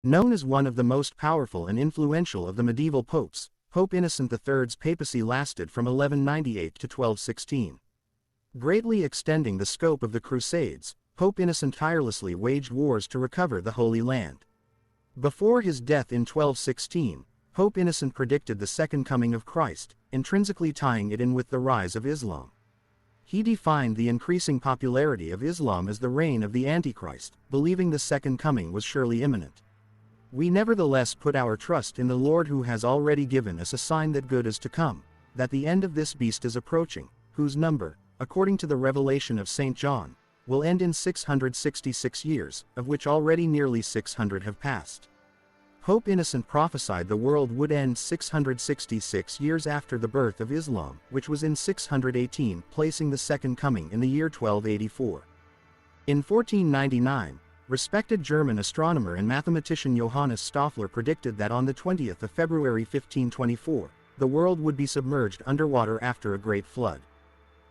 Known as one of the most powerful and influential of the medieval popes, Pope Innocent III's papacy lasted from 1198 to 1216. Greatly extending the scope of the Crusades, Pope Innocent tirelessly waged wars to recover the Holy Land. Before his death in 1216, Pope Innocent predicted the second coming of Christ, intrinsically tying it in with the rise of Islam. He defined the increasing popularity of Islam as the reign of the Antichrist, believing the second coming was surely imminent. We nevertheless put our trust in the Lord, who has already given us a sign that good is to come, that the end of this beast is approaching, whose number, according to the revelation of St. John, will end in 666 years, of which already nearly 600 have passed. Pope Innocent prophesied the world would end 666 years after the birth of Islam, which was in 618, placing the second coming in the year 1284. In 1499, respected German astronomer and mathematician Johannes Stoffler predicted that on the 20th of February 1524, the world would be submerged underwater after a great flood.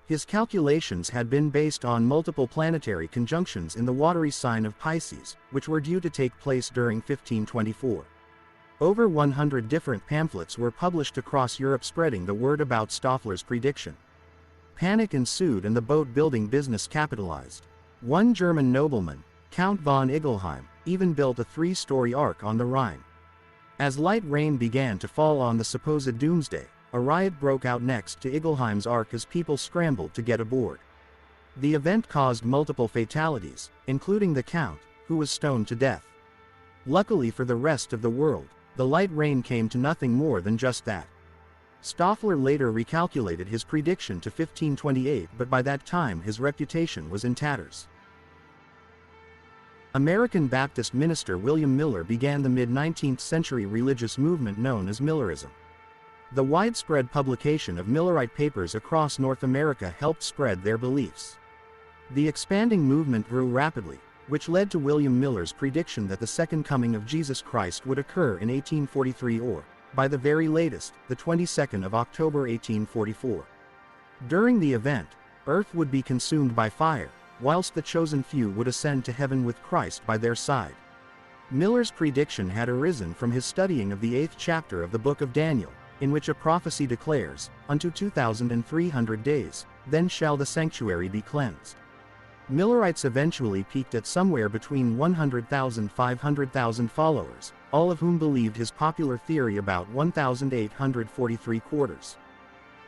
His calculations had been based on multiple planetary conjunctions in the watery sign of Pisces, which were due to take place during 1524. Over 100 different pamphlets were published across Europe spreading the word about Stoffler's prediction. Panic ensued and the boat-building business capitalized. One German nobleman, Count von Igelheim, even built a 3-story ark on the Rhine. As light rain began to fall on the supposed doomsday, a riot broke out next to Igelheim's ark as people scrambled to get aboard. The event caused multiple fatalities, including the Count, who was stoned to death. Luckily for the rest of the world, the light rain came to nothing more than just that. Stoffler later recalculated his prediction to 1528, but by that time his reputation was in tatters. American Baptist minister William Miller began the mid-19th century religious movement known as Millerism. The widespread publication of Millerite papers across North America helped spread their beliefs. The expanding movement grew rapidly, which led to William Miller's prediction that the second coming of Jesus Christ would occur in 1843 or, by the very latest, the 22nd of October 1844. During the event, Earth would be consumed by fire, whilst the chosen few would ascend to heaven with Christ by their side. Miller's prediction had arisen from his studying of the 8th chapter of the book of Daniel, in which a prophecy declares, "Unto 2,300 days, then shall the sanctuary be cleansed." Millerites eventually peaked at somewhere between 100,000 and 500,000 followers, all of whom believed his popular theory about 1,843 quarters.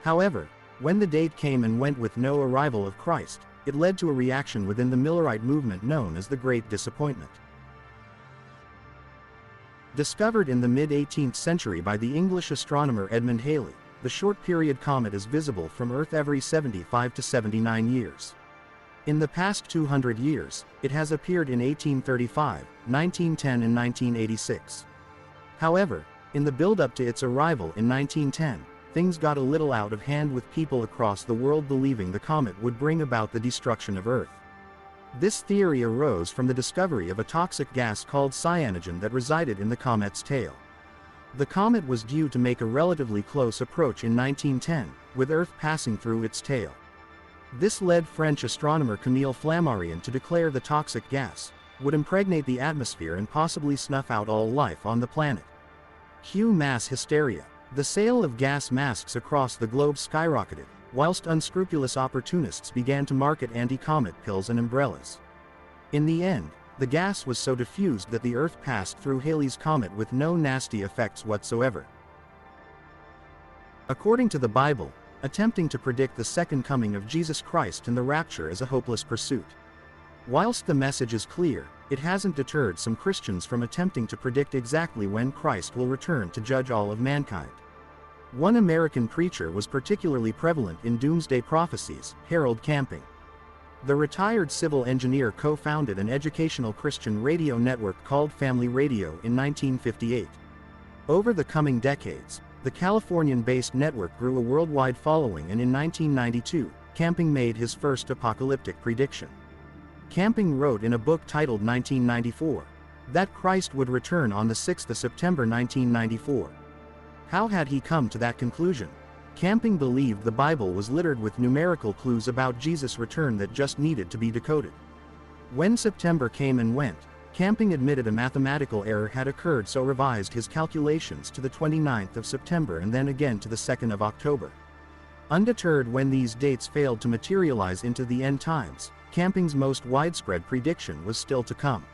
However, when the date came and went with no arrival of Christ, it led to a reaction within the Millerite movement known as the Great Disappointment. Discovered in the mid-18th century by the English astronomer Edmund Halley, the short-period comet is visible from Earth every 75 to 79 years. In the past 200 years, it has appeared in 1835, 1910 and 1986. However, in the build-up to its arrival in 1910, things got a little out of hand with people across the world believing the comet would bring about the destruction of Earth. This theory arose from the discovery of a toxic gas called cyanogen that resided in the comet's tail. The comet was due to make a relatively close approach in 1910, with Earth passing through its tail. This led French astronomer Camille Flammarion to declare the toxic gas would impregnate the atmosphere and possibly snuff out all life on the planet. Cue mass hysteria. The sale of gas masks across the globe skyrocketed, whilst unscrupulous opportunists began to market anti-comet pills and umbrellas. In the end, the gas was so diffused that the Earth passed through Halley's comet with no nasty effects whatsoever. According to the Bible, attempting to predict the second coming of Jesus Christ and the rapture is a hopeless pursuit. Whilst the message is clear, it hasn't deterred some Christians from attempting to predict exactly when Christ will return to judge all of mankind. One American preacher was particularly prevalent in doomsday prophecies, Harold Camping. The retired civil engineer co-founded an educational Christian radio network called Family Radio in 1958. Over the coming decades, the Californian-based network grew a worldwide following, and in 1992, Camping made his first apocalyptic prediction. Camping wrote in a book titled 1994 that Christ would return on the 6th of September 1994. How had he come to that conclusion? Camping believed the Bible was littered with numerical clues about Jesus' return that just needed to be decoded. When September came and went, Camping admitted a mathematical error had occurred, so revised his calculations to the 29th of September and then again to the 2nd of October. Undeterred when these dates failed to materialize into the end times, Camping's most widespread prediction was still to come.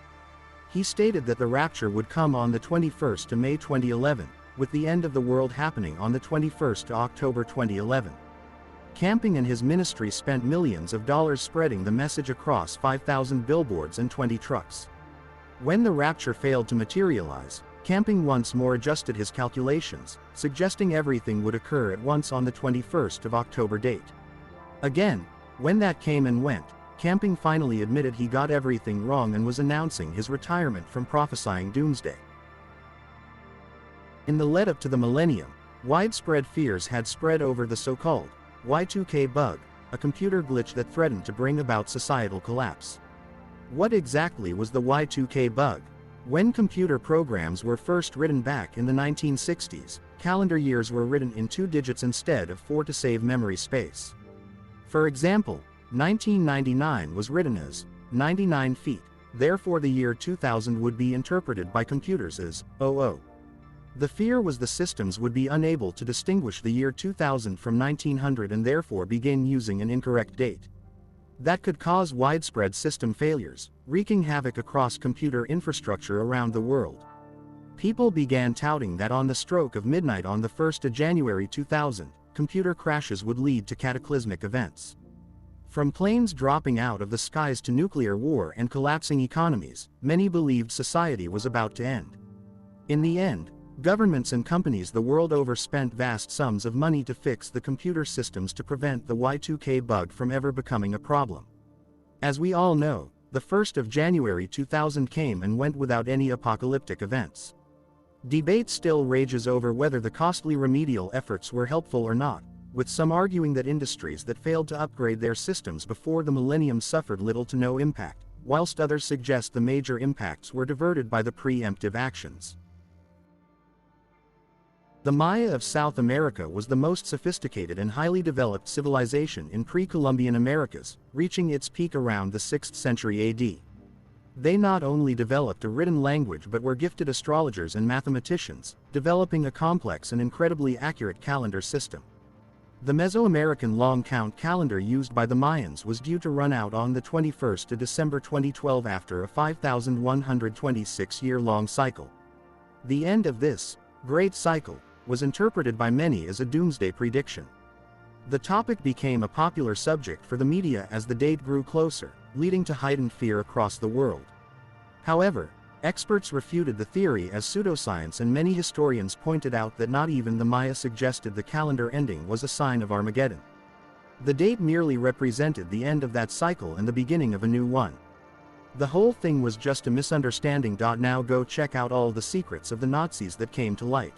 He stated that the rapture would come on the 21st of May 2011, with the end of the world happening on the 21st of October 2011. Camping and his ministry spent millions of dollars spreading the message across 5,000 billboards and 20 trucks. When the rapture failed to materialize, Camping once more adjusted his calculations, suggesting everything would occur at once on the 21st of October date. Again, when that came and went, Camping finally admitted he got everything wrong and was announcing his retirement from prophesying doomsday. In the lead-up to the millennium, widespread fears had spread over the so-called Y2K bug, a computer glitch that threatened to bring about societal collapse. What exactly was the Y2K bug? When computer programs were first written back in the 1960s, calendar years were written in 2 digits instead of 4 to save memory space. For example, 1999 was written as 99 feet, therefore the year 2000 would be interpreted by computers as 00. The fear was the systems would be unable to distinguish the year 2000 from 1900 and therefore begin using an incorrect date. That could cause widespread system failures, wreaking havoc across computer infrastructure around the world. People began touting that on the stroke of midnight on the 1st of January 2000, computer crashes would lead to cataclysmic events. From planes dropping out of the skies to nuclear war and collapsing economies, many believed society was about to end. In the end, governments and companies the world over spent vast sums of money to fix the computer systems to prevent the Y2K bug from ever becoming a problem. As we all know, the 1st of January 2000 came and went without any apocalyptic events. Debate still rages over whether the costly remedial efforts were helpful or not, with some arguing that industries that failed to upgrade their systems before the millennium suffered little to no impact, whilst others suggest the major impacts were diverted by the preemptive actions. The Maya of South America was the most sophisticated and highly developed civilization in pre-Columbian Americas, reaching its peak around the 6th century AD. They not only developed a written language but were gifted astrologers and mathematicians, developing a complex and incredibly accurate calendar system. The Mesoamerican long count calendar used by the Mayans was due to run out on the 21st of December 2012 after a 5,126-year-long cycle. The end of this great cycle was interpreted by many as a doomsday prediction. The topic became a popular subject for the media as the date grew closer, leading to heightened fear across the world. However, experts refuted the theory as pseudoscience, and many historians pointed out that not even the Maya suggested the calendar ending was a sign of Armageddon. The date merely represented the end of that cycle and the beginning of a new one. The whole thing was just a misunderstanding. Now go check out all the secrets of the Nazis that came to light.